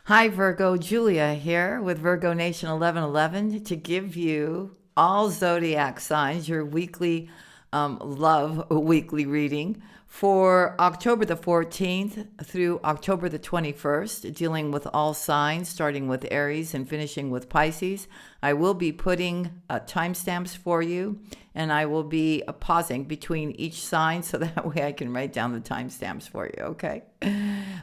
Hi, Virgo. Julia here with Virgo Nation 1111 to give you all zodiac signs your weekly love weekly reading for October the 14th through October the 21st, dealing with all signs, starting with Aries and finishing with Pisces. I will be putting timestamps for you, and I will be pausing between each sign so that way I can write down the timestamps for you, okay?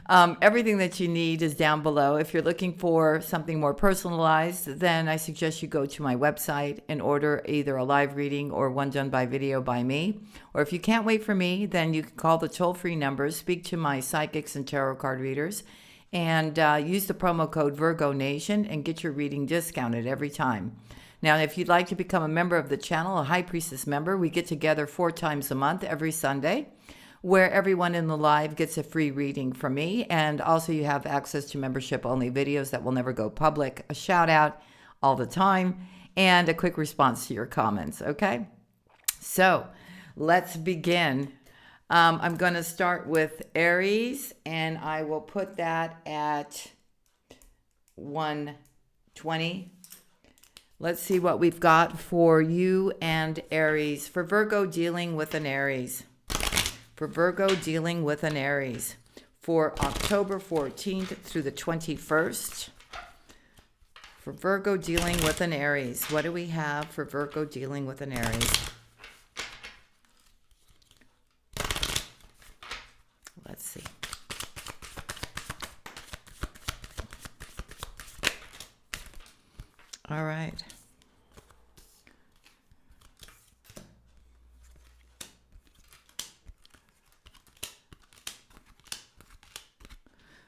Everything that you need is down below. If you're looking for something more personalized, then I suggest you go to my website and order either a live reading or one done by video by me. Or if you can't wait for me, then you can call the toll-free numbers, speak to my psychics and tarot card readers, and use the promo code Virgo Nation and get your reading discounted every time. Now, if you'd like to become a member of the channel, a High Priestess member, we get together 4 times a month every Sunday, where everyone in the live gets a free reading from me. And also you have access to membership-only videos that will never go public, a shout-out all the time, and a quick response to your comments, okay? So let's begin. I'm going to start with Aries, and I will put that at 120. Let's see what we've got for you and Aries. For Virgo dealing with an Aries. For Virgo dealing with an Aries. For October 14th through the 21st. For Virgo dealing with an Aries. What do we have for Virgo dealing with an Aries? Let's see. All right.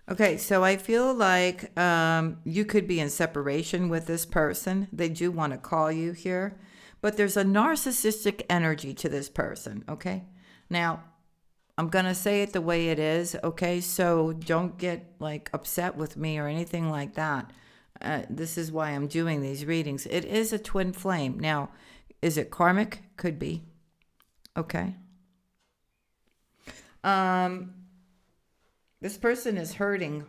Okay, so I feel like you could be in separation with this person. They do want to call you here, but there's a narcissistic energy to this person, okay? Now, I'm going to say it the way it is, okay? So don't get like upset with me or anything like that. This is why I'm doing these readings. It is a twin flame. Now, is it karmic? Could be. Okay. This person is hurting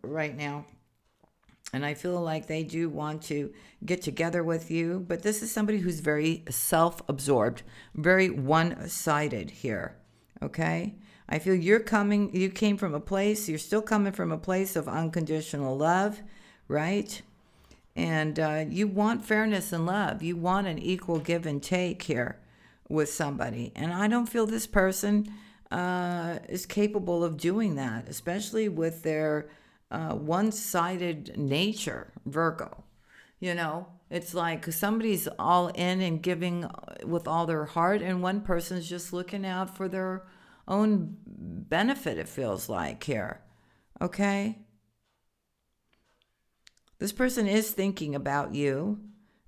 right now. And I feel like they do want to get together with you. But this is somebody who's very self-absorbed, very one-sided here. Okay? I feel you came from a place, you're still coming from a place of unconditional love, right? And you want fairness and love. You want an equal give and take here with somebody. And I don't feel this person is capable of doing that, especially with their one-sided nature, Virgo. You know, it's like somebody's all in and giving with all their heart, and one person's just looking out for their own benefit, it feels like here. Okay? This person is thinking about you.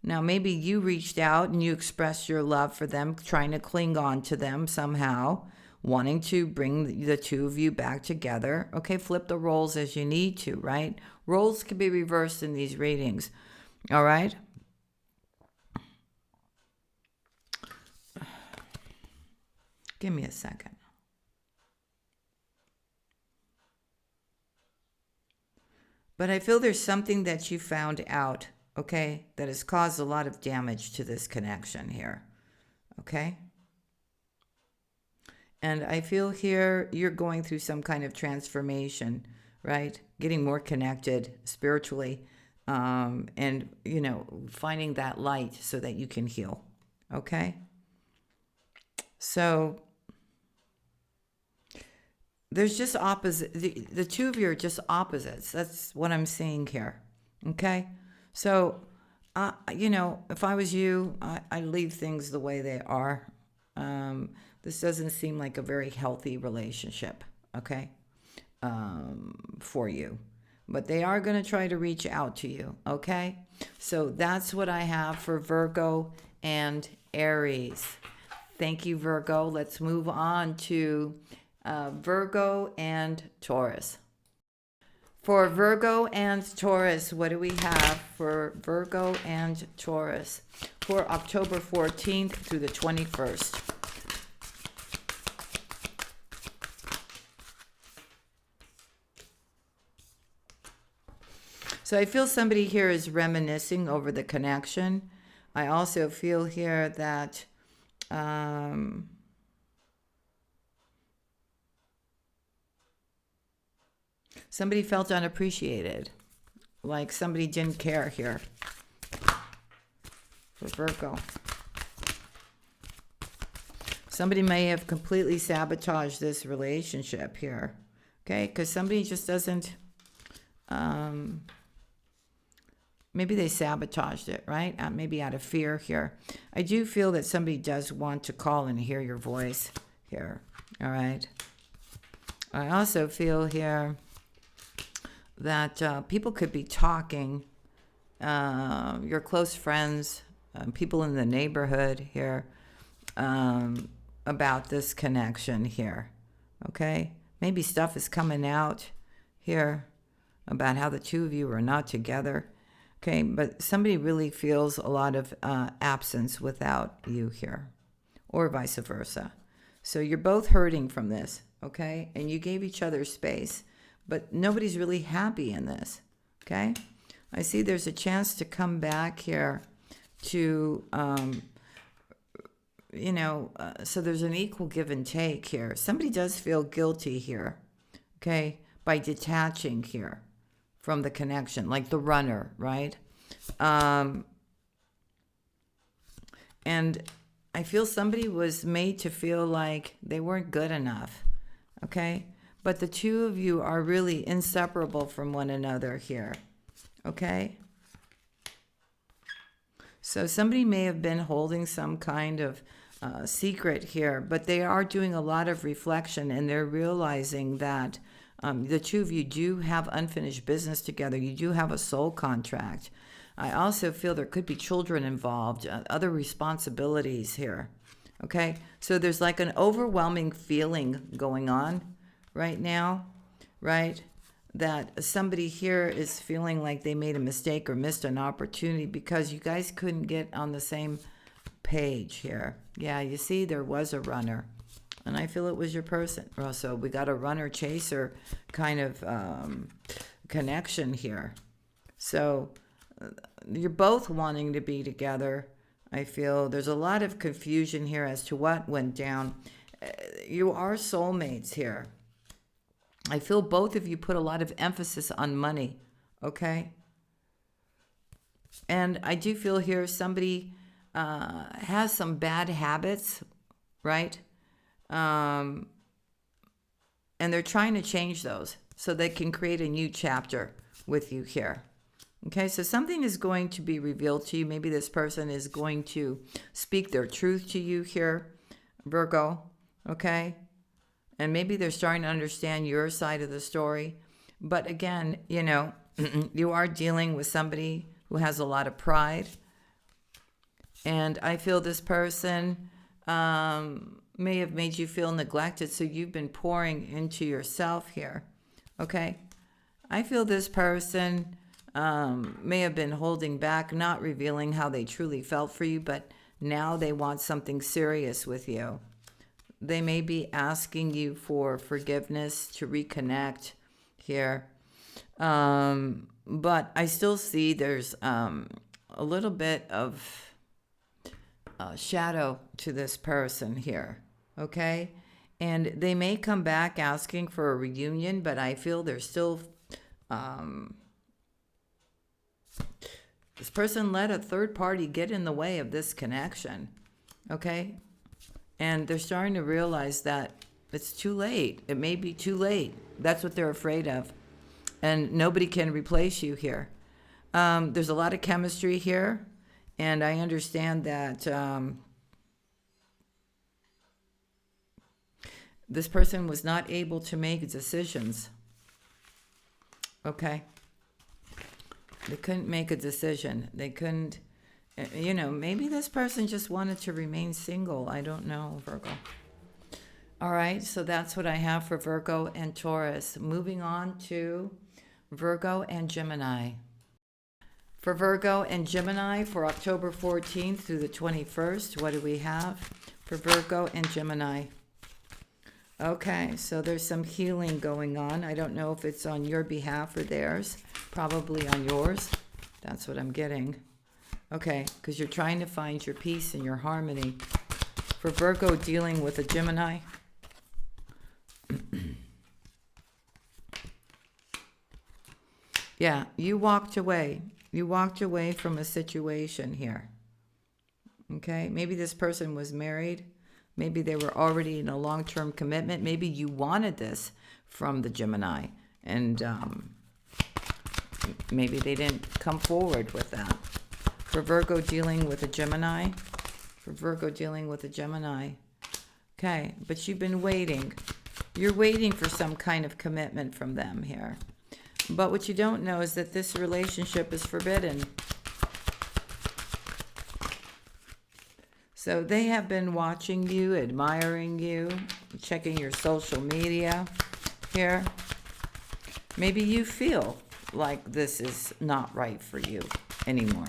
Now, maybe you reached out and you expressed your love for them, trying to cling on to them somehow, wanting to bring the two of you back together. Okay, flip the roles as you need to, right? Roles can be reversed in these readings. All right? Give me a second. But I feel there's something that you found out, okay, that has caused a lot of damage to this connection here, okay? And I feel here you're going through some kind of transformation, right? Getting more connected spiritually, and, you know, finding that light so that you can heal, okay? So there's just opposite. The two of you are just opposites. That's what I'm seeing here. Okay. So, you know, if I was you, I leave things the way they are. This doesn't seem like a very healthy relationship. Okay. For you, but they are going to try to reach out to you. Okay. So that's what I have for Virgo and Aries. Thank you, Virgo. Let's move on to Virgo and Taurus. For Virgo and Taurus, what do we have for Virgo and Taurus for October 14th through the 21st? So I feel somebody here is reminiscing over the connection. I also feel here that somebody felt unappreciated, like somebody didn't care here for Virgo. Somebody may have completely sabotaged this relationship here, okay? Because somebody just doesn't, maybe they sabotaged it, right? Maybe out of fear here. I do feel that somebody does want to call and hear your voice here, all right? I also feel here that people could be talking, your close friends, people in the neighborhood here, about this connection here, okay? Maybe stuff is coming out here about how the two of you are not together, okay? But somebody really feels a lot of absence without you here, or vice versa. So you're both hurting from this, okay? And you gave each other space, but nobody's really happy in this, okay? I see there's a chance to come back here to, so there's an equal give and take here. Somebody does feel guilty here, okay, by detaching here from the connection, like the runner, right? And I feel somebody was made to feel like they weren't good enough, okay? But the two of you are really inseparable from one another here, okay? So somebody may have been holding some kind of secret here, but they are doing a lot of reflection, and they're realizing that the two of you do have unfinished business together. You do have a soul contract. I also feel there could be children involved, other responsibilities here, okay? So there's like an overwhelming feeling going on right now, right? That somebody here is feeling like they made a mistake or missed an opportunity because you guys couldn't get on the same page here. Yeah, you see, there was a runner, and I feel it was your person. So we got a runner-chaser kind of connection here. So you're both wanting to be together. I feel there's a lot of confusion here as to what went down. You are soulmates here. I feel both of you put a lot of emphasis on money, okay? And I do feel here somebody has some bad habits, right? And they're trying to change those so they can create a new chapter with you here. Okay, so something is going to be revealed to you. Maybe this person is going to speak their truth to you here, Virgo, okay? And maybe they're starting to understand your side of the story. But again, you are dealing with somebody who has a lot of pride. And I feel this person may have made you feel neglected, so you've been pouring into yourself here, okay? I feel this person may have been holding back, not revealing how they truly felt for you, but now they want something serious with you. They may be asking you for forgiveness to reconnect here. But I still see there's a little bit of shadow to this person here, okay? And they may come back asking for a reunion, but I feel there's still... this person let a third party get in the way of this connection, okay? And they're starting to realize that it's too late. It may be too late. That's what they're afraid of. And nobody can replace you here. There's a lot of chemistry here. And I understand that this person was not able to make decisions. Okay? They couldn't make a decision. They couldn't... maybe this person just wanted to remain single. I don't know, Virgo. All right, so that's what I have for Virgo and Taurus. Moving on to Virgo and Gemini. For Virgo and Gemini for October 14th through the 21st, what do we have for Virgo and Gemini? Okay, so there's some healing going on. I don't know if it's on your behalf or theirs, Probably on yours. That's what I'm getting. Okay, because you're trying to find your peace and your harmony. For Virgo dealing with a Gemini. Yeah, you walked away. You walked away from a situation here. Okay, maybe this person was married. Maybe they were already in a long-term commitment. Maybe you wanted this from the Gemini. And maybe they didn't come forward with that. For Virgo dealing with a Gemini. For Virgo dealing with a Gemini. Okay, but you've been waiting. You're waiting for some kind of commitment from them here. But what you don't know is that this relationship is forbidden. So they have been watching you, admiring you, checking your social media here. Maybe you feel like this is not right for you anymore.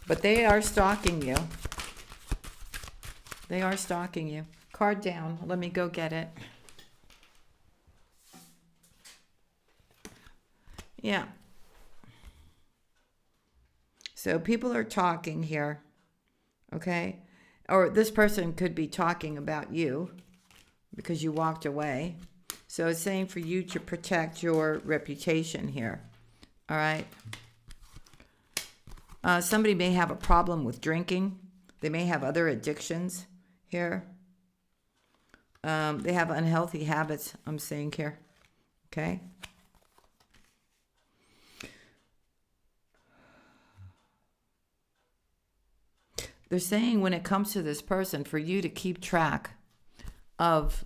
But they are stalking you. They are stalking you. Card down. Let me go get it. Yeah. So people are talking here. Okay? Or this person could be talking about you because you walked away. So it's saying for you to protect your reputation here. All right? Somebody may have a problem with drinking. They may have other addictions here. They have unhealthy habits, I'm saying here. Okay? They're saying when it comes to this person, for you to keep track of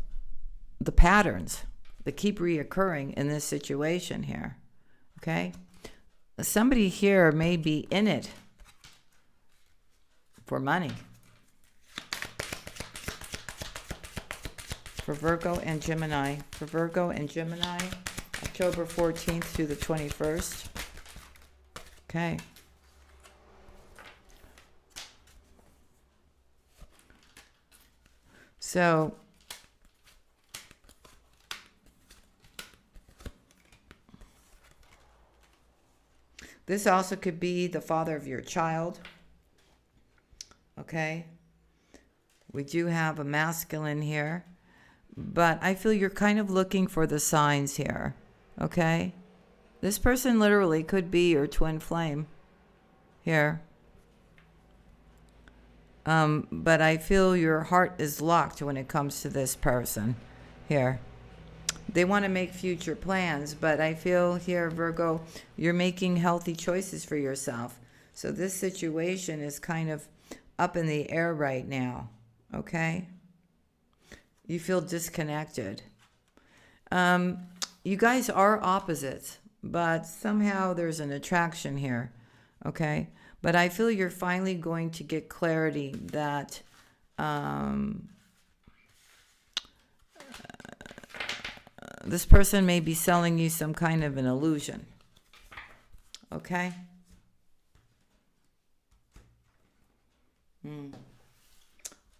the patterns that keep reoccurring in this situation here. Okay? Somebody here may be in it for money. For Virgo and Gemini. For Virgo and Gemini, October 14th through the 21st. Okay. So, this also could be the father of your child. Okay. We do have a masculine here. But I feel you're kind of looking for the signs here. Okay. This person literally could be your twin flame here. But I feel your heart is locked when it comes to this person here. They want to make future plans, but I feel here, Virgo, you're making healthy choices for yourself. So this situation is kind of up in the air right now, okay? You feel disconnected. You guys are opposites, but somehow there's an attraction here, okay? But I feel you're finally going to get clarity that this person may be selling you some kind of an illusion. Okay?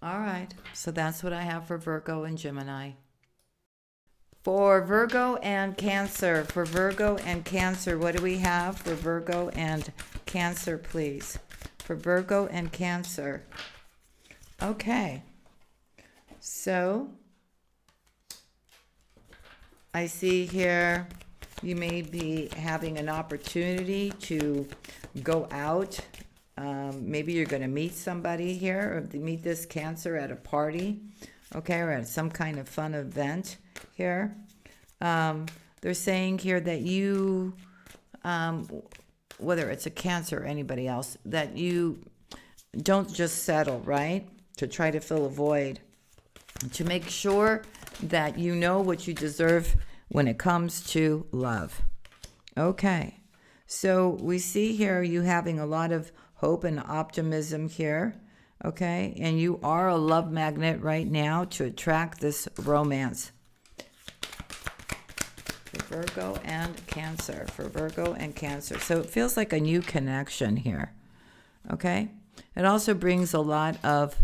All right. So that's what I have for Virgo and Gemini. For Virgo and Cancer. For Virgo and Cancer, what do we have for Virgo and Cancer, please? For Virgo and Cancer. Okay. So I see here you may be having an opportunity to go out. Maybe you're going to meet somebody here, or meet this Cancer at a party, okay, or at some kind of fun event here. They're saying here that you, whether it's a Cancer or anybody else, that you don't just settle, right, to try to fill a void, to make sure that you know what you deserve when it comes to love. Okay, so we see here you having a lot of hope and optimism here, okay, and you are a love magnet right now to attract this romance. For Virgo and Cancer. For Virgo and Cancer. So it feels like a new connection here, okay? It also brings a lot of,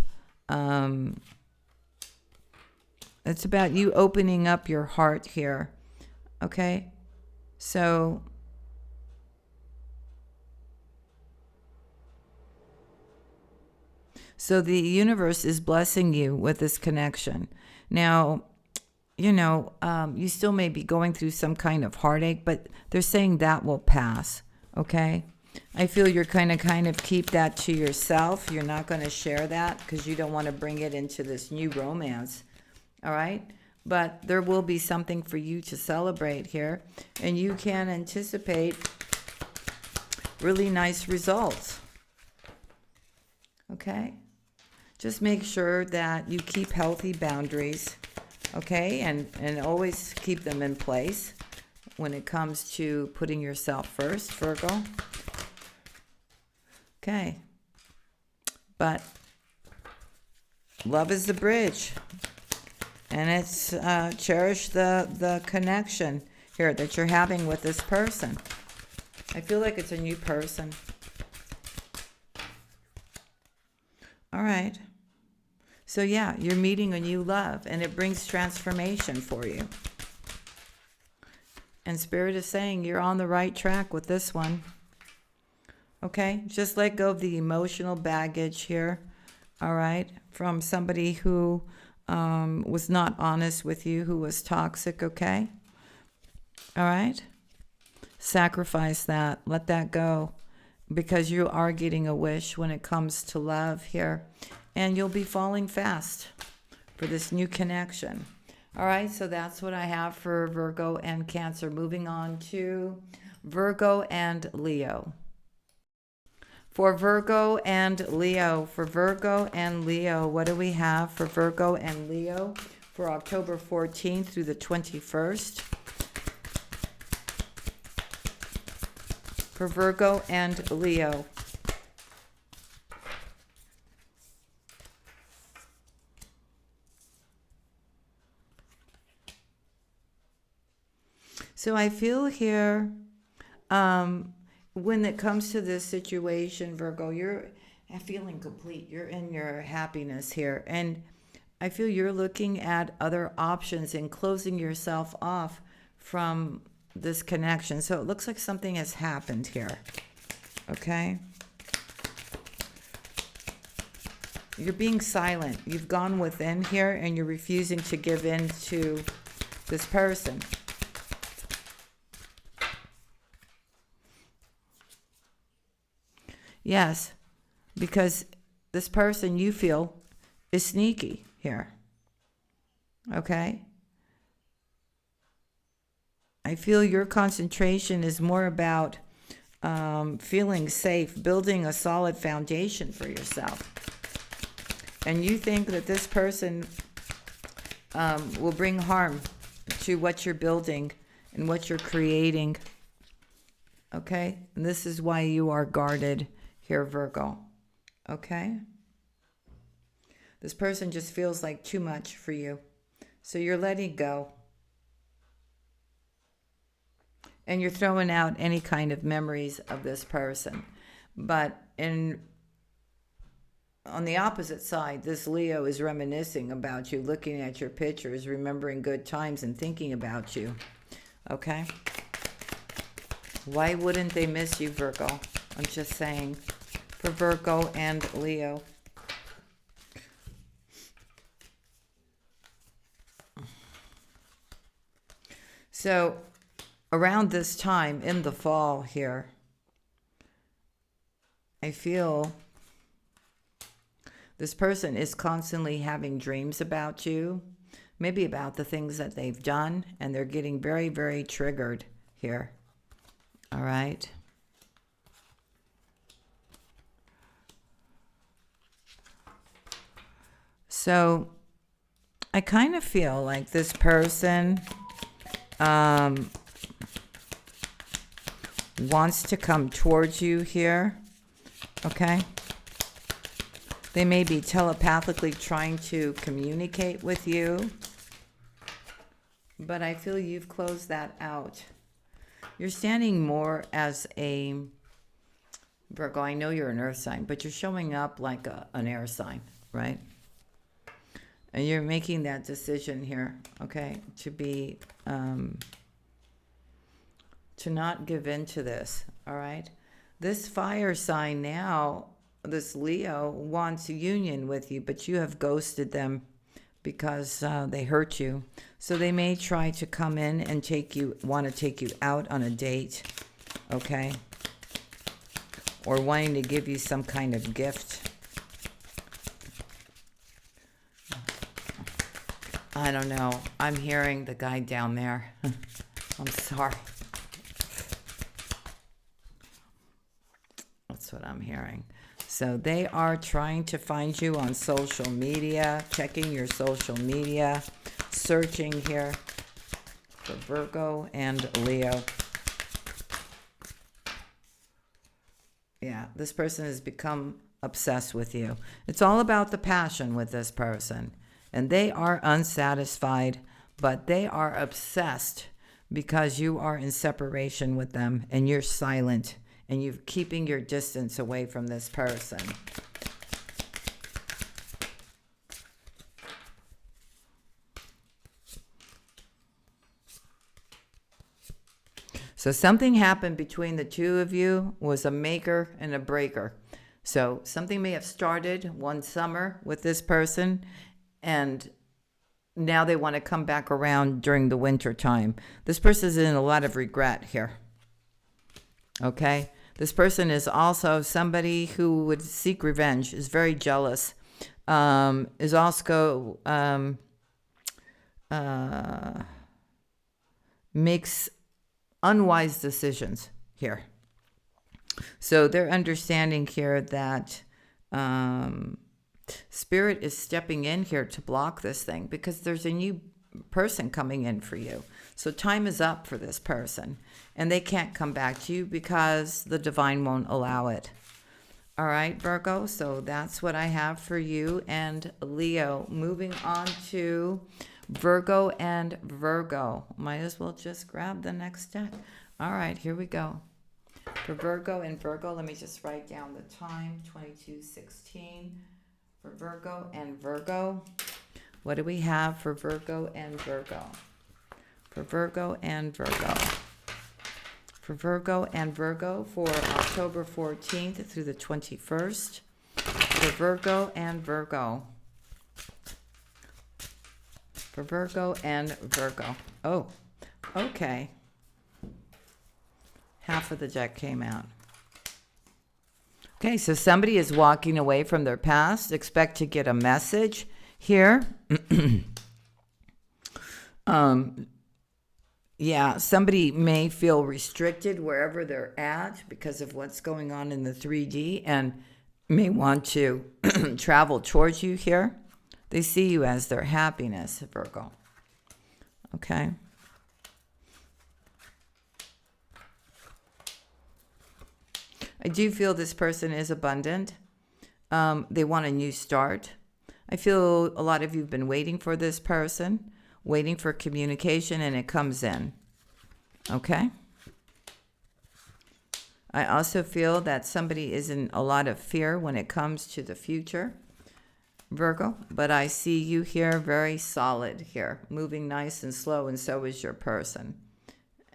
it's about you opening up your heart here, okay? So So the universe is blessing you with this connection. Now, you still may be going through some kind of heartache, but they're saying that will pass, okay? I feel you're going to kind of keep that to yourself. You're not going to share that because you don't want to bring it into this new romance, all right? But there will be something for you to celebrate here, and you can anticipate really nice results, okay? Just make sure that you keep healthy boundaries, okay? And always keep them in place when it comes to putting yourself first, Virgo. Okay. But love is the bridge. And it's cherish the connection here that you're having with this person. I feel like it's a new person. All right. So yeah, you're meeting a new love, and it brings transformation for you. And Spirit is saying you're on the right track with this one. Okay? Just let go of the emotional baggage here, all right, from somebody who was not honest with you, who was toxic, okay? All right? Sacrifice that. Let that go, because you are getting a wish when it comes to love here. And you'll be falling fast for this new connection. All right, so that's what I have for Virgo and Cancer. Moving on to Virgo and Leo. For Virgo and Leo, what do we have for Virgo and Leo for October 14th through the 21st? For Virgo and Leo. So I feel here, when it comes to this situation, Virgo, you're feeling complete. You're in your happiness here. And I feel you're looking at other options and closing yourself off from this connection. So it looks like something has happened here. Okay? You're being silent. You've gone within here and you're refusing to give in to this person. Yes, because this person you feel is sneaky here. Okay? I feel your concentration is more about feeling safe, building a solid foundation for yourself. And you think that this person will bring harm to what you're building and what you're creating. Okay? And this is why you are guarded here, Virgo. Okay? This person just feels like too much for you. So you're letting go. And you're throwing out any kind of memories of this person. But on the opposite side, this Leo is reminiscing about you, looking at your pictures, remembering good times and thinking about you. Okay? Why wouldn't they miss you, Virgo? I'm just saying. For Virgo and Leo. So, around this time in the fall here, I feel this person is constantly having dreams about you, maybe about the things that they've done, and they're getting very, very triggered here. All right. So I kind of feel like this person wants to come towards you here. Okay? They may be telepathically trying to communicate with you. But I feel you've closed that out. You're standing more as a Virgo. I know you're an earth sign, but you're showing up like an air sign, right? And you're making that decision here, okay, to be, to not give in to this, all right? This fire sign now this Leo wants a union with you, but you have ghosted them because they hurt you. So they may try to come in and want to take you out on a date, okay? Or wanting to give you some kind of gift. I don't know. I'm hearing the guy down there. I'm sorry. That's what I'm hearing. So they are trying to find you on social media, checking your social media, searching here for Virgo and Leo. Yeah, this person has become obsessed with you. It's all about the passion with this person. And they are unsatisfied, but they are obsessed because you are in separation with them and you're silent and you're keeping your distance away from this person. So something happened between the two of you, was a maker and a breaker. So something may have started one summer with this person, and now they want to come back around during the winter time. This person is in a lot of regret here. Okay? This person is also somebody who would seek revenge, is very jealous, is also makes unwise decisions here. So they're understanding here that Spirit is stepping in here to block this thing because there's a new person coming in for you. So time is up for this person, and they can't come back to you because the divine won't allow it. All right, Virgo, so that's what I have for you and Leo. Moving on to Virgo and Virgo. Might as well just grab the next deck. All right, here we go. For Virgo and Virgo, let me just write down the time, 22:16. For Virgo and Virgo, what do we have for Virgo and Virgo? For Virgo and Virgo. For Virgo and Virgo for October 14th through the 21st. For Virgo and Virgo. For Virgo and Virgo. Oh, okay. Half of the deck came out. Okay, so somebody is walking away from their past. Expect to get a message here. Yeah, somebody may feel restricted wherever they're at because of what's going on in the 3D and may want to travel towards you here. They see you as their happiness, Virgo. Okay. I do feel this person is abundant. They want a new start. I feel a lot of you have been waiting for this person, waiting for communication, and it comes in. Okay? I also feel that somebody is in a lot of fear when it comes to the future, Virgo, but I see you here very solid here, moving nice and slow, and so is your person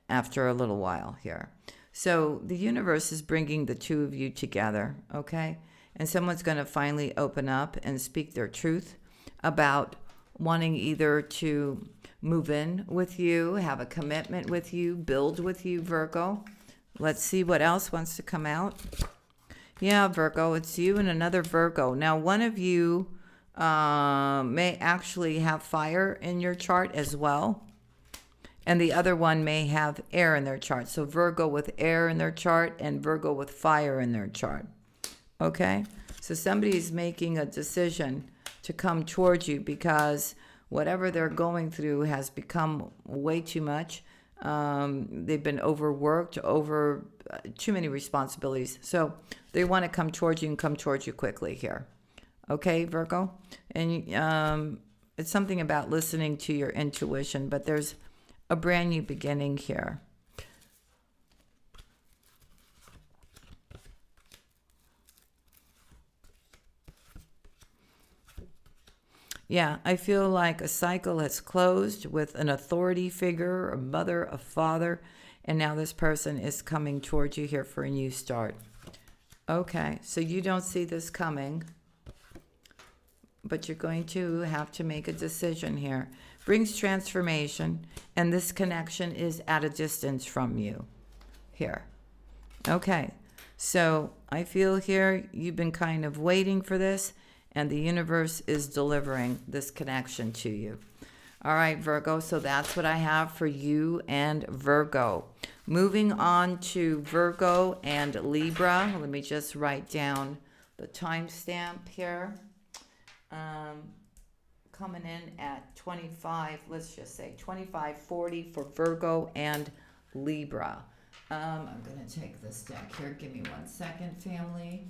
after a little while here. So the universe is bringing the two of you together, okay? And someone's going to finally open up and speak their truth about wanting either to move in with you, have a commitment with you, build with you, Virgo. Let's see what else wants to come out. Yeah, Virgo, it's you and another Virgo. Now, one of you may actually have fire in your chart as well. And the other one may have air in their chart. So Virgo with air in their chart and Virgo with fire in their chart. Okay? So somebody's making a decision to come towards you because whatever they're going through has become way too much. They've been overworked, over too many responsibilities. So they want to come towards you and come towards you quickly here. Okay, Virgo? And it's something about listening to your intuition, but there's a brand new beginning here. Yeah, I feel like a cycle has closed with an authority figure, a mother, a father, and now this person is coming towards you here for a new start. Okay, so you don't see this coming, but you're going to have to make a decision here. Brings transformation, and this connection is at a distance from you here. Okay, so I feel here you've been kind of waiting for this, and the universe is delivering this connection to you. All right, Virgo, so that's what I have for you and Virgo. Moving on to Virgo and Libra. Let me just write down the timestamp here. Coming in at 25, let's just say 25:40 for Virgo and Libra. I'm going to take this deck here. Give me 1 second, family.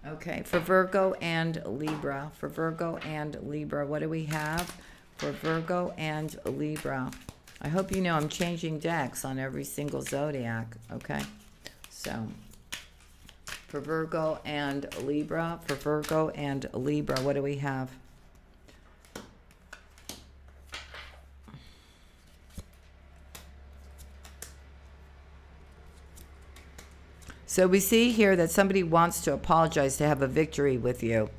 Okay, for Virgo and Libra. For Virgo and Libra, what do we have? For Virgo and Libra. I hope you know I'm changing decks on every single zodiac, okay? So, for Virgo and Libra, for Virgo and Libra, what do we have? So we see here that somebody wants to apologize to have a victory with you.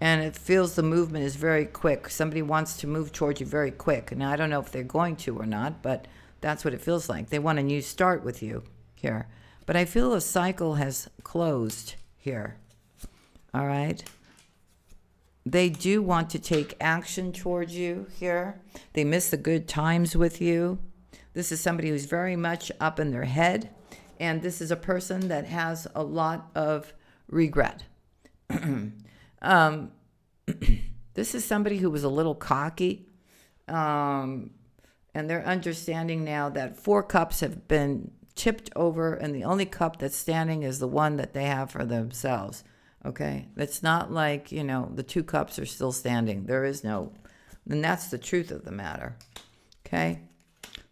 And it feels the movement is very quick. Somebody wants to move towards you very quick. Now, I don't know if they're going to or not, but that's what it feels like. They want a new start with you here. But I feel a cycle has closed here. All right? They do want to take action towards you here. They miss the good times with you. This is somebody who's very much up in their head. And this is a person that has a lot of regret. This is somebody who was a little cocky, and they're understanding now that 4 cups have been tipped over, and the only cup that's standing is the one that they have for themselves. Okay, it's not like, you know, the 2 cups are still standing. There is no, and that's the truth of the matter. Okay,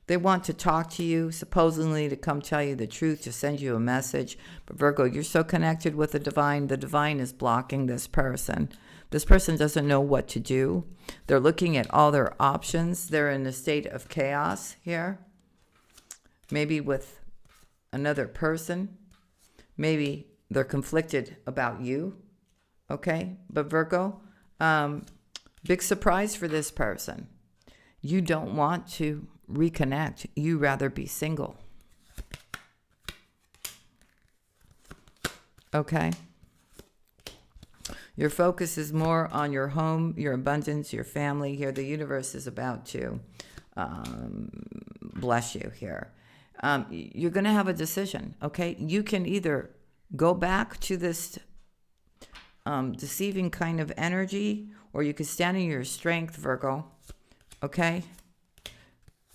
they want to talk to you, supposedly to come tell you the truth, to send you a message. But Virgo, you're so connected with the divine is blocking this person. This person doesn't know what to do. They're looking at all their options. They're in a state of chaos here. Maybe with another person. Maybe they're conflicted about you. Okay? But Virgo, big surprise for this person. You don't want to reconnect. You rather be single. Okay? Your focus is more on your home, your abundance, your family here. The universe is about to bless you here. You're going to have a decision, okay? You can either go back to this deceiving kind of energy, or you can stand in your strength, Virgo, okay?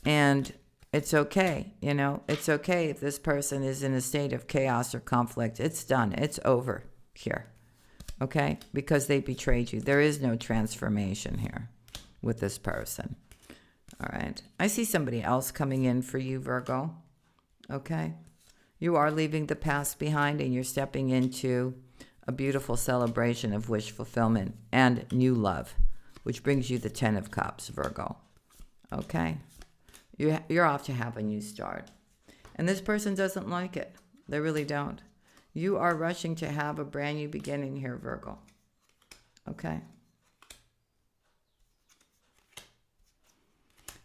And it's okay, you know, it's okay if this person is in a state of chaos or conflict. It's done. It's over here. Okay? Because they betrayed you. There is no transformation here with this person. All right? I see somebody else coming in for you, Virgo. Okay? You are leaving the past behind, and you're stepping into a beautiful celebration of wish fulfillment and new love, which brings you the 10 of Cups, Virgo. Okay? You're off to have a new start. And this person doesn't like it. They really don't. You are rushing to have a brand new beginning here, Virgo. Okay?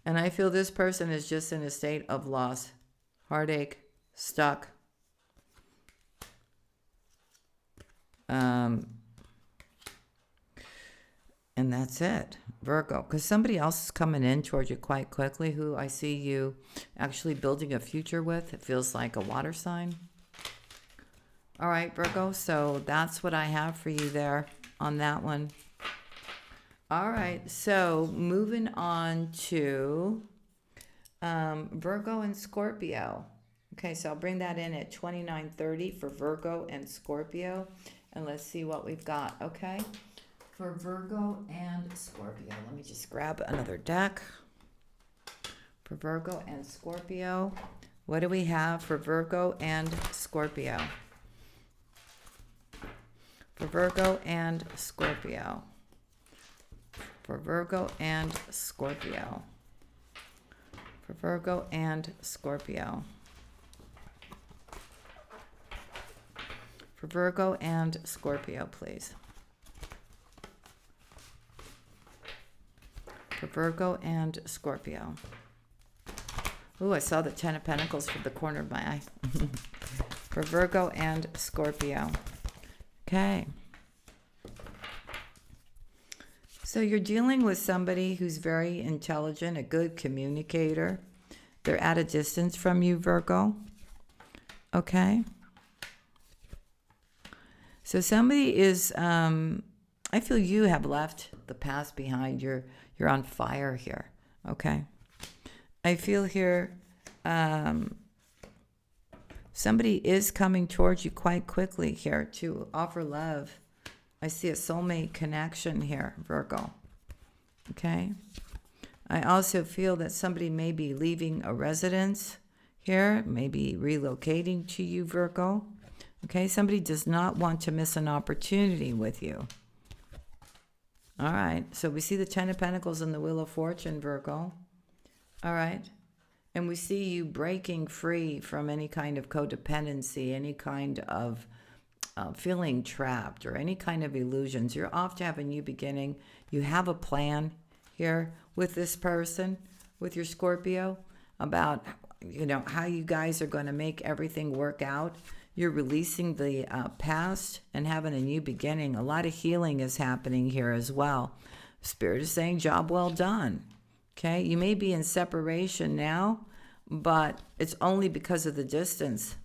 And I feel this person is just in a state of loss, heartache, stuck. And that's it, Virgo. Because somebody else is coming in towards you quite quickly, who I see you actually building a future with. It feels like a water sign. All right, Virgo, so that's what I have for you there on that one. All right, so moving on to Virgo and Scorpio. Okay, so I'll bring that in at 29:30 for Virgo and Scorpio. And let's see what we've got, okay? For Virgo and Scorpio. Let me just grab another deck. For Virgo and Scorpio, what do we have for Virgo and Scorpio? For Virgo and Scorpio. For Virgo and Scorpio. For Virgo and Scorpio. For Virgo and Scorpio, please. For Virgo and Scorpio. Ooh, I saw the Ten of Pentacles from the corner of my eye. For Virgo and Scorpio. Okay. So you're dealing with somebody who's very intelligent, a good communicator. They're at a distance from you, Virgo. Okay. So somebody is, I feel you have left the past behind. You're on fire here. Okay. I feel here, somebody is coming towards you quite quickly here to offer love. I see a soulmate connection here, Virgo. Okay. I also feel that somebody may be leaving a residence here, maybe relocating to you, Virgo. Okay. Somebody does not want to miss an opportunity with you. All right. So we see the Ten of Pentacles and the Wheel of Fortune, Virgo. All right. And we see you breaking free from any kind of codependency, any kind of feeling trapped or any kind of illusions. You're off to have a new beginning. You have a plan here with this person, with your Scorpio, about, how you guys are going to make everything work out. You're releasing the past and having a new beginning. A lot of healing is happening here as well. Spirit is saying, job well done. Okay, you may be in separation now, but it's only because of the distance.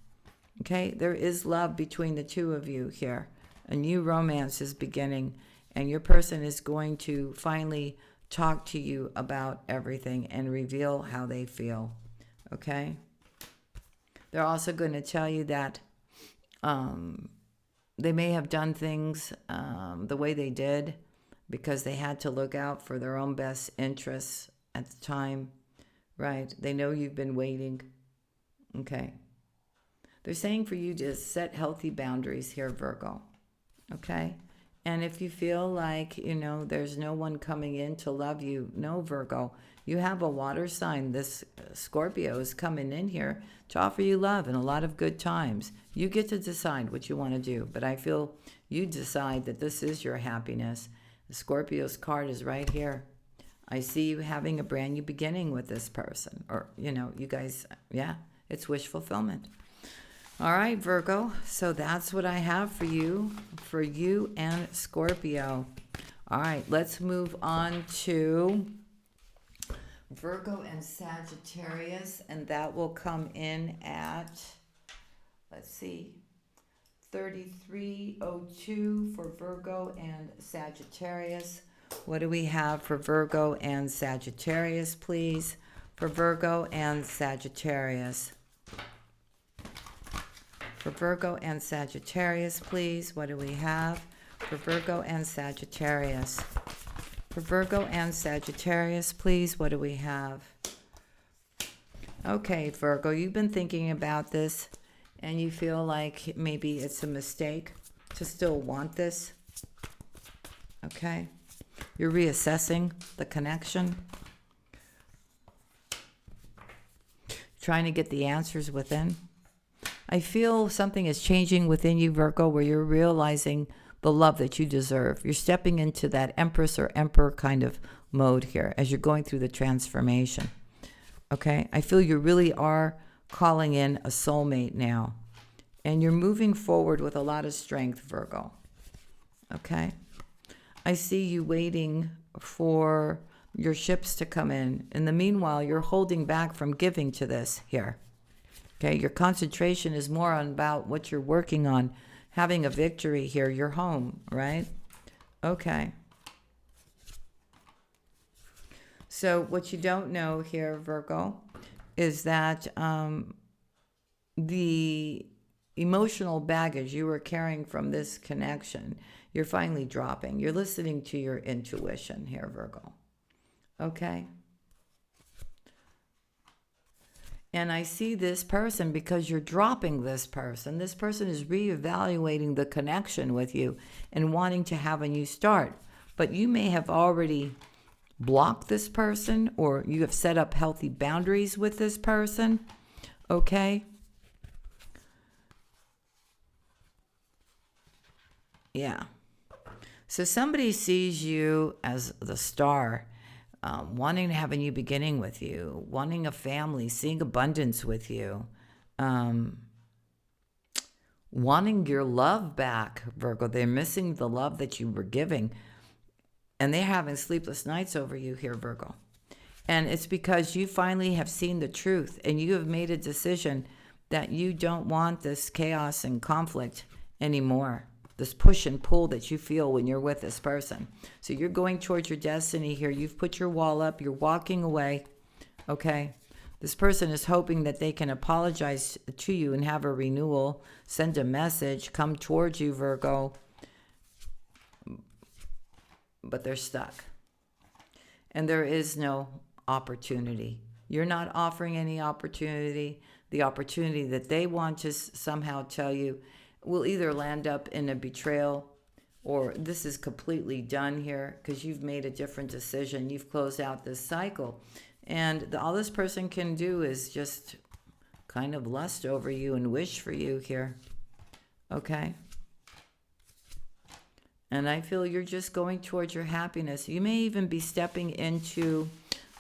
Okay, there is love between the two of you here. A new romance is beginning, and your person is going to finally talk to you about everything and reveal how they feel. Okay, they're also going to tell you that they may have done things the way they did because they had to look out for their own best interests at the time, right? They know you've been waiting. Okay. They're saying for you to set healthy boundaries here, Virgo. Okay. And if you feel like, there's no one coming in to love you, no, Virgo, you have a water sign. This Scorpio is coming in here to offer you love and a lot of good times. You get to decide what you want to do, but I feel you decide that this is your happiness. The Scorpio's card is right here. I see you having a brand new beginning with this person, or, you guys, yeah, it's wish fulfillment. All right, Virgo. So that's what I have for you and Scorpio. All right, let's move on to Virgo and Sagittarius, and that will come in at, let's see, 3302 for Virgo and Sagittarius. What do we have for Virgo and Sagittarius, please? For Virgo and Sagittarius. For Virgo and Sagittarius, please. What do we have? For Virgo and Sagittarius. For Virgo and Sagittarius, please. What do we have? Okay, Virgo, you've been thinking about this and you feel like maybe it's a mistake to still want this. Okay. You're reassessing the connection. Trying to get the answers within. I feel something is changing within you, Virgo, where you're realizing the love that you deserve. You're stepping into that Empress or Emperor kind of mode here as you're going through the transformation. Okay? I feel you really are calling in a soulmate now. And you're moving forward with a lot of strength, Virgo. Okay? I see you waiting for your ships to come in. In the meanwhile, you're holding back from giving to this here. Okay, your concentration is more on about what you're working on, having a victory here, your home, right? Okay. So what you don't know here, Virgo, is that the emotional baggage you were carrying from this connection, you're finally dropping. You're listening to your intuition here, Virgo. Okay? And I see this person because you're dropping this person. This person is reevaluating the connection with you and wanting to have a new start. But you may have already blocked this person, or you have set up healthy boundaries with this person. Okay? Yeah. So somebody sees you as the star, wanting to have a new beginning with you, wanting a family, seeing abundance with you, um, wanting your love back, Virgo. They're missing the love that you were giving, and they're having sleepless nights over you here, Virgo. And it's because you finally have seen the truth and you have made a decision that you don't want this chaos and conflict anymore. This push and pull that you feel when you're with this person. So you're going towards your destiny here. You've put your wall up. You're walking away. Okay. This person is hoping that they can apologize to you and have a renewal, send a message, come towards you, Virgo. But they're stuck. And there is no opportunity. You're not offering any opportunity. The opportunity that they want to somehow tell you will either land up in a betrayal, or this is completely done here because you've made a different decision. You've closed out this cycle. And all this person can do is just kind of lust over you and wish for you here. Okay? And I feel you're just going towards your happiness. You may even be stepping into,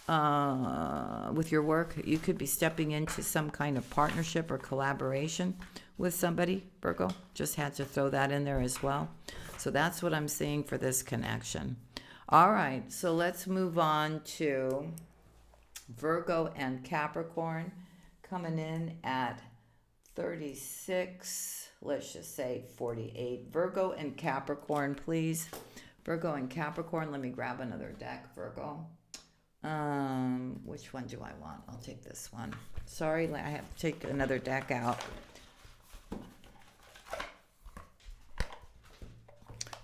with your work, you could be stepping into some kind of partnership or collaboration with somebody, Virgo. Just had to throw that in there as well. So that's what I'm seeing for this connection. All right, so let's move on to Virgo and Capricorn, coming in at 36, let's just say 48. Virgo and Capricorn, please. Virgo and Capricorn, let me grab another deck, Virgo. Which one do I want? I'll take this one. Sorry, I have to take another deck out.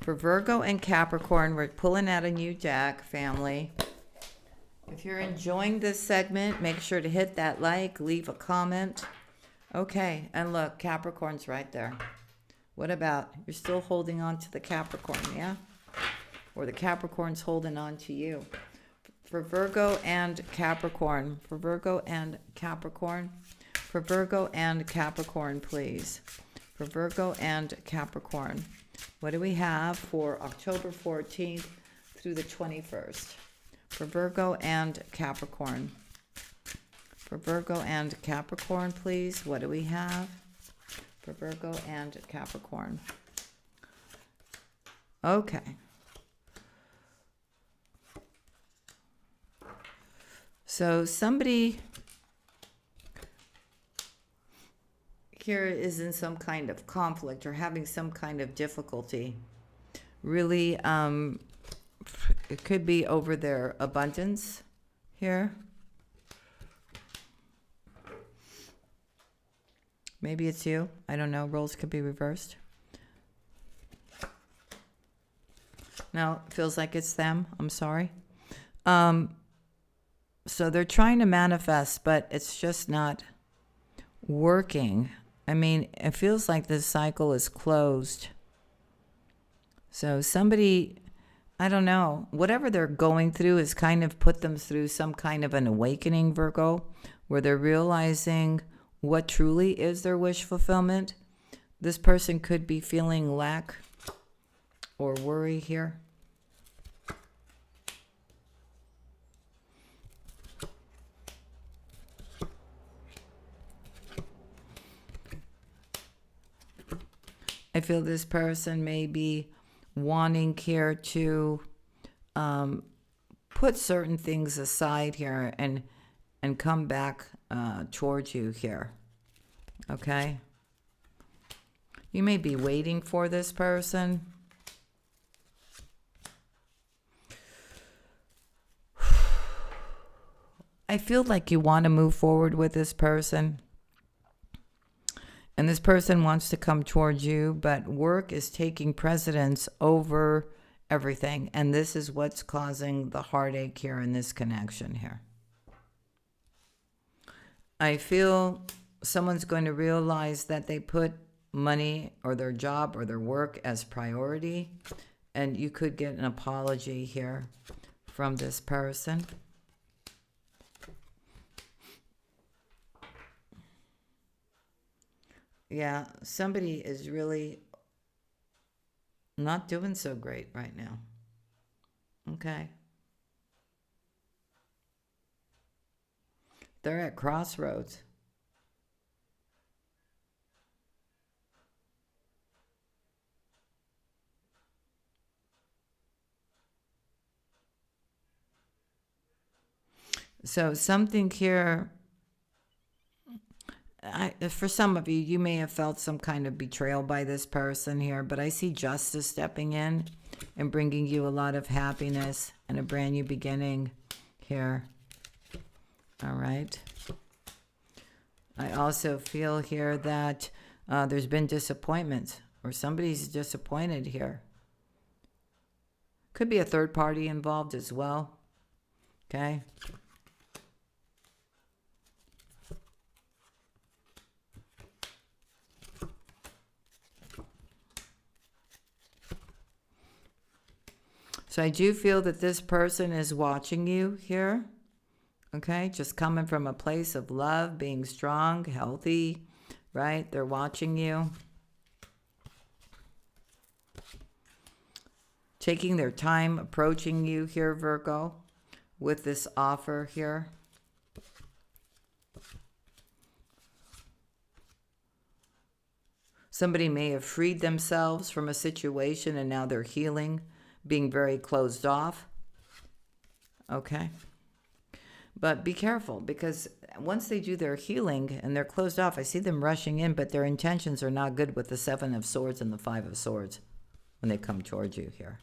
For Virgo and Capricorn, we're pulling out a new deck, family. If you're enjoying this segment, make sure to hit that like, leave a comment. Okay, and look, Capricorn's right there. What about, you're still holding on to the Capricorn, yeah? Or the Capricorn's holding on to you. For Virgo and Capricorn, for Virgo and Capricorn, for Virgo and Capricorn, please. For Virgo and Capricorn, what do we have for October 14th through the 21st? For Virgo and Capricorn. For Virgo and Capricorn, please, what do we have? For Virgo and Capricorn. Okay. So somebody here is in some kind of conflict or having some kind of difficulty. Really, it could be over their abundance here. Maybe it's you. I don't know. Roles could be reversed. No, it feels like it's them. I'm sorry. So they're trying to manifest, but it's just not working. I mean, it feels like this cycle is closed. So somebody, I don't know, whatever they're going through has kind of put them through some kind of an awakening, Virgo, where they're realizing what truly is their wish fulfillment. This person could be feeling lack or worry here. I feel this person may be wanting here to put certain things aside here and come back towards you here. Okay? You may be waiting for this person. I feel like you want to move forward with this person. And this person wants to come towards you, but work is taking precedence over everything. And this is what's causing the heartache here in this connection here. I feel someone's going to realize that they put money or their job or their work as priority. And you could get an apology here from this person. Yeah, somebody is really Not doing so great right now. Okay. They're at crossroads. So something here, for some of you, you may have felt some kind of betrayal by this person here, but I see justice stepping in and bringing you a lot of happiness and a brand new beginning here. All right. I also feel here that there's been disappointment, or somebody's disappointed here. Could be a third party involved as well. Okay. So I do feel that this person is watching you here. Okay, just coming from a place of love, being strong, healthy, right? They're watching you. Taking their time approaching you here, Virgo, with this offer here. Somebody may have freed themselves from a situation and now they're healing, being very closed off. Okay. But be careful, because once they do their healing and they're closed off, I see them rushing in, but their intentions are not good with the Seven of Swords and the Five of Swords when they come towards you here.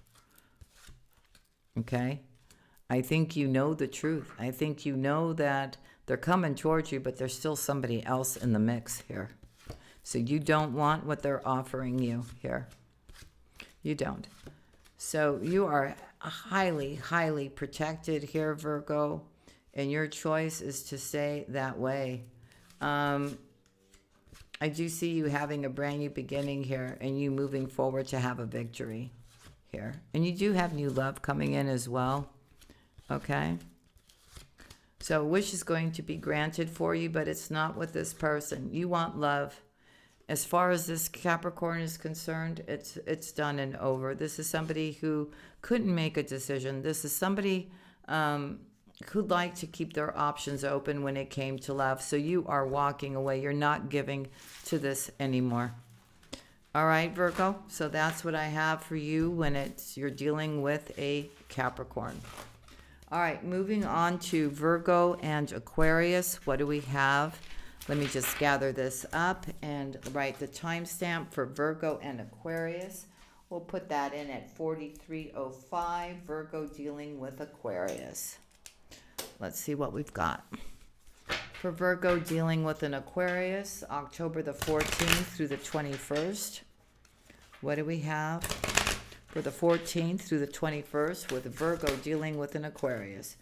Okay? I think you know the truth. I think you know that they're coming towards you, but there's still somebody else in the mix here. So you don't want what they're offering you here. You don't. So you are highly, highly protected here, Virgo. And your choice is to stay that way. I do see you having a brand new beginning here and you moving forward to have a victory here. And you do have new love coming in as well. Okay. So a wish is going to be granted for you, but it's not with this person. You want love. As far as this Capricorn is concerned, it's done and over. This is somebody who couldn't make a decision. This is somebody who'd like to keep their options open when it came to love. So you are walking away. You're not giving to this anymore. All right, Virgo. So that's what I have for you when you're dealing with a Capricorn. All right, moving on to Virgo and Aquarius. What do we have? Let me just gather this up and write the timestamp for Virgo and Aquarius. We'll put that in at 43:05, Virgo dealing with Aquarius. Let's see what we've got. For Virgo dealing with an Aquarius, October the 14th through the 21st. What do we have for the 14th through the 21st with Virgo dealing with an Aquarius?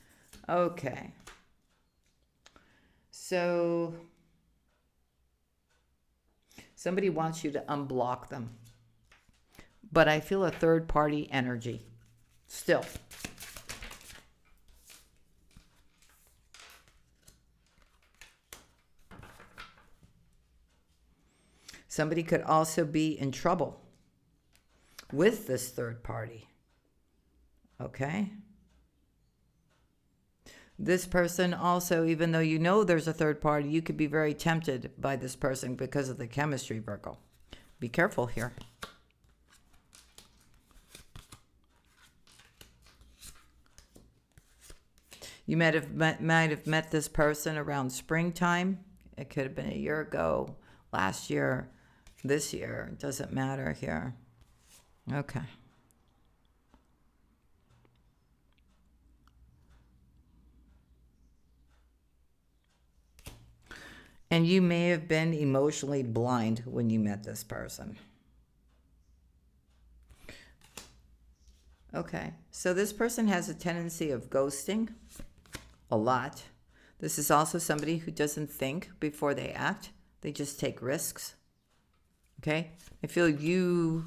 Okay. So somebody wants you to unblock them. But I feel a third party energy still. Somebody could also be in trouble with this third party. Okay? This person also, even though you know there's a third party, you could be very tempted by this person because of the chemistry, Virgo. Be careful here. You might have met this person around springtime. It could have been a year ago, last year, this year. It doesn't matter here. Okay. And you may have been emotionally blind when you met this person. Okay. So this person has a tendency of ghosting a lot. This is also somebody who doesn't think before they act. They just take risks. Okay? I feel you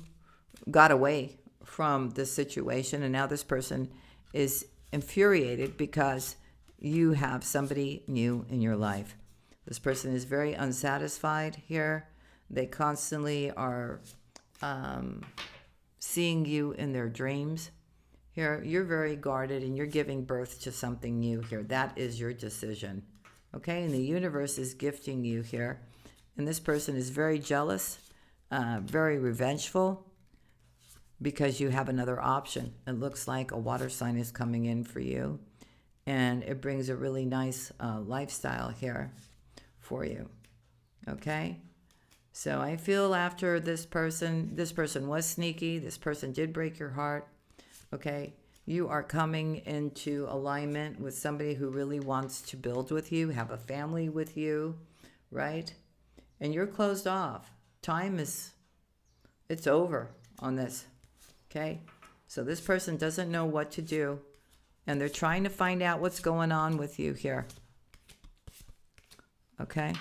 got away from this situation and now this person is infuriated because you have somebody new in your life. This person is very unsatisfied here. They constantly are seeing you in their dreams. Here, you're very guarded and you're giving birth to something new here. That is your decision. Okay, and the universe is gifting you here. And this person is very jealous, very revengeful, because you have another option. It looks like a water sign is coming in for you. And it brings a really nice lifestyle here for you. Okay? So I feel after this person was sneaky. This person did break your heart. Okay? You are coming into alignment with somebody who really wants to build with you, have a family with you, right? And you're closed off. It's over on this. Okay? So this person doesn't know what to do. And they're trying to find out what's going on with you here. Okay?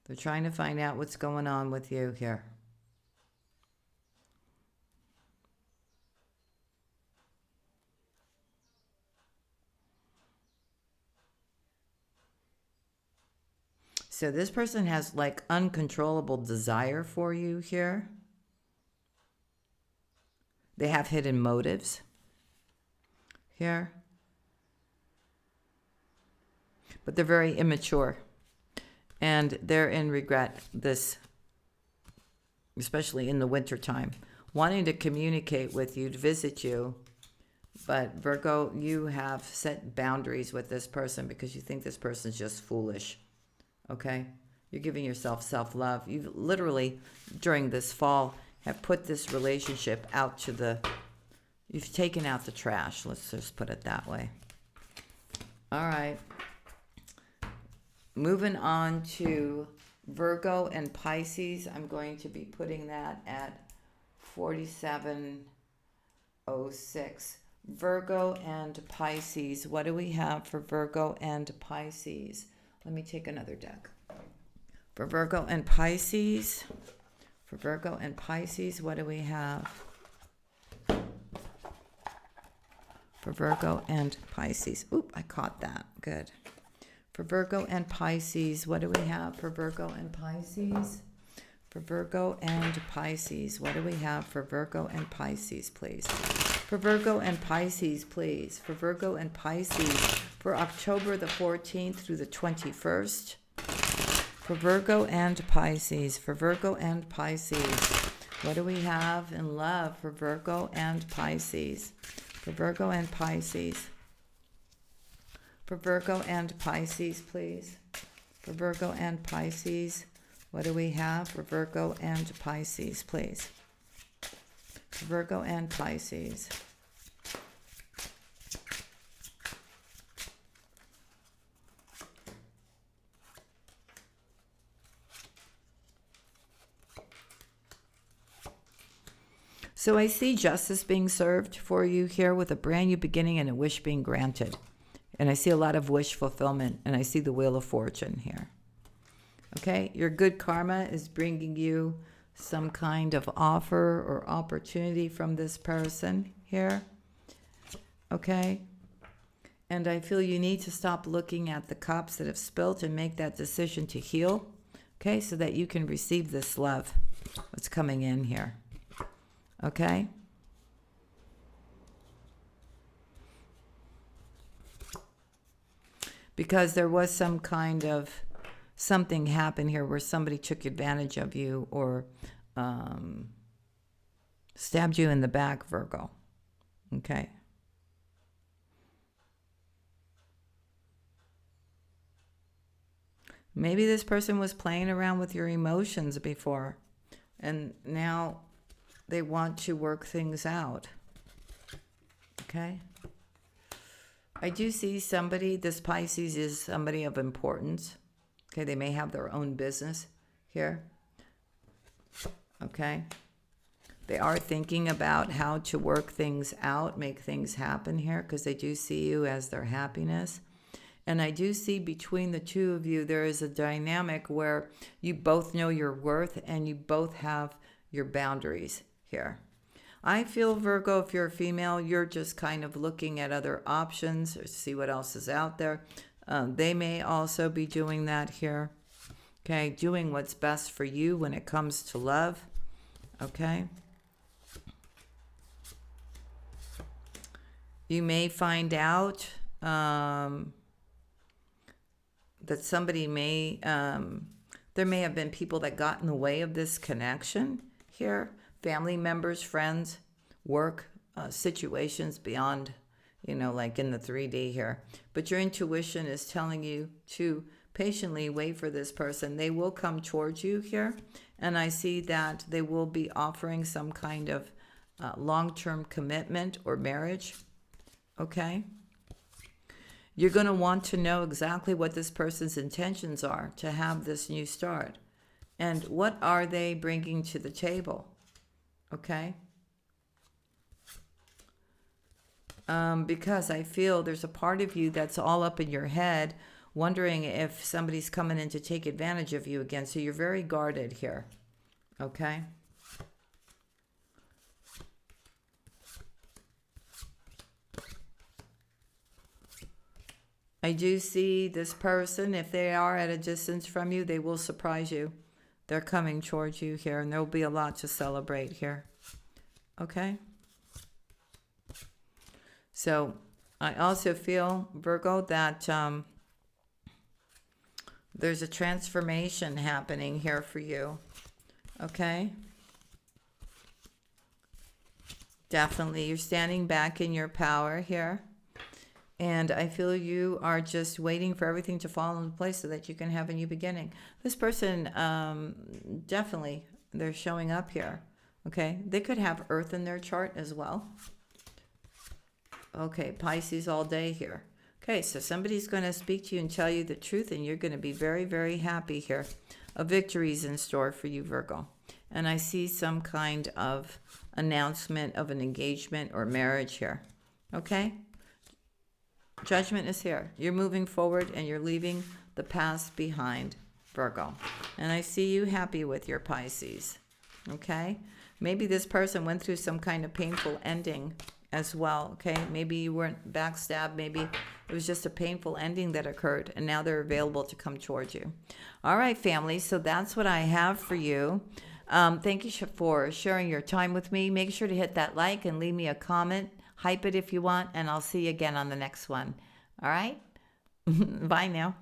They're trying to find out what's going on with you here. So this person has like uncontrollable desire for you here. They have hidden motives here. But they're very immature. And they're in regret this, especially in the wintertime, wanting to communicate with you, to visit you. But Virgo, you have set boundaries with this person because you think this person's just foolish. Okay? You're giving yourself self-love. You've literally, during this fall, have put this relationship out to you've taken out the trash. Let's just put it that way. All right. Moving on to Virgo and Pisces. I'm going to be putting that at 4706. Virgo and Pisces. What do we have for Virgo and Pisces? Let me take another deck. For Virgo and Pisces. For Virgo and Pisces, what do we have? For Virgo and Pisces. Oop, I caught that. Good. For Virgo and Pisces, what do we have for Virgo and Pisces? For Virgo and Pisces, what do we have for Virgo and Pisces, please? For Virgo and Pisces, please. For Virgo and Pisces, for October the 14th through the 21st. For Virgo and Pisces, for Virgo and Pisces, what do we have in love for Virgo and Pisces? For Virgo and Pisces. For Virgo and Pisces, please. For Virgo and Pisces, what do we have for Virgo and Pisces, please? For Virgo and Pisces. So I see justice being served for you here with a brand new beginning and a wish being granted. And I see a lot of wish fulfillment, and I see the Wheel of Fortune here. Okay, your good karma is bringing you some kind of offer or opportunity from this person here. Okay, and I feel you need to stop looking at the cups that have spilt and make that decision to heal. Okay, so that you can receive this love that's coming in here. Okay? Because there was some kind of something happened here where somebody took advantage of you or stabbed you in the back, Virgo. Okay? Maybe this person was playing around with your emotions before, and now they want to work things out. Okay? I do see somebody, this Pisces is somebody of importance. Okay, they may have their own business here. Okay? They are thinking about how to work things out, make things happen here, because they do see you as their happiness. And I do see between the two of you, there is a dynamic where you both know your worth and you both have your boundaries here. I feel, Virgo, if you're a female, you're just kind of looking at other options or see what else is out there. They may also be doing that here. Okay, doing what's best for you when it comes to love. Okay? You may find out that somebody there may have been people that got in the way of this connection here. Family members, friends, work, situations beyond, like in the 3D here. But your intuition is telling you to patiently wait for this person. They will come towards you here. And I see that they will be offering some kind of long-term commitment or marriage. Okay? You're going to want to know exactly what this person's intentions are to have this new start. And what are they bringing to the table? Okay? Because I feel there's a part of you that's all up in your head wondering if somebody's coming in to take advantage of you again. So you're very guarded here. Okay? I do see this person, if they are at a distance from you, they will surprise you. They're coming towards you here, and there will be a lot to celebrate here. Okay? So I also feel, Virgo, that there's a transformation happening here for you. Okay? Definitely. You're standing back in your power here. And I feel you are just waiting for everything to fall into place so that you can have a new beginning. This person, definitely, they're showing up here. Okay? They could have Earth in their chart as well. Okay, Pisces all day here. Okay, so somebody's going to speak to you and tell you the truth, and you're going to be very, very happy here. A victory is in store for you, Virgo. And I see some kind of announcement of an engagement or marriage here. Okay? Judgment is here. You're moving forward and you're leaving the past behind, Virgo. And I see you happy with your Pisces. Okay? Maybe this person went through some kind of painful ending as well. Okay? Maybe you weren't backstabbed. Maybe it was just a painful ending that occurred and now they're available to come towards you. All right, family. So that's what I have for you. Thank you for sharing your time with me. Make sure to hit that like and leave me a comment. Hype it if you want, and I'll see you again on the next one. All right? Bye now.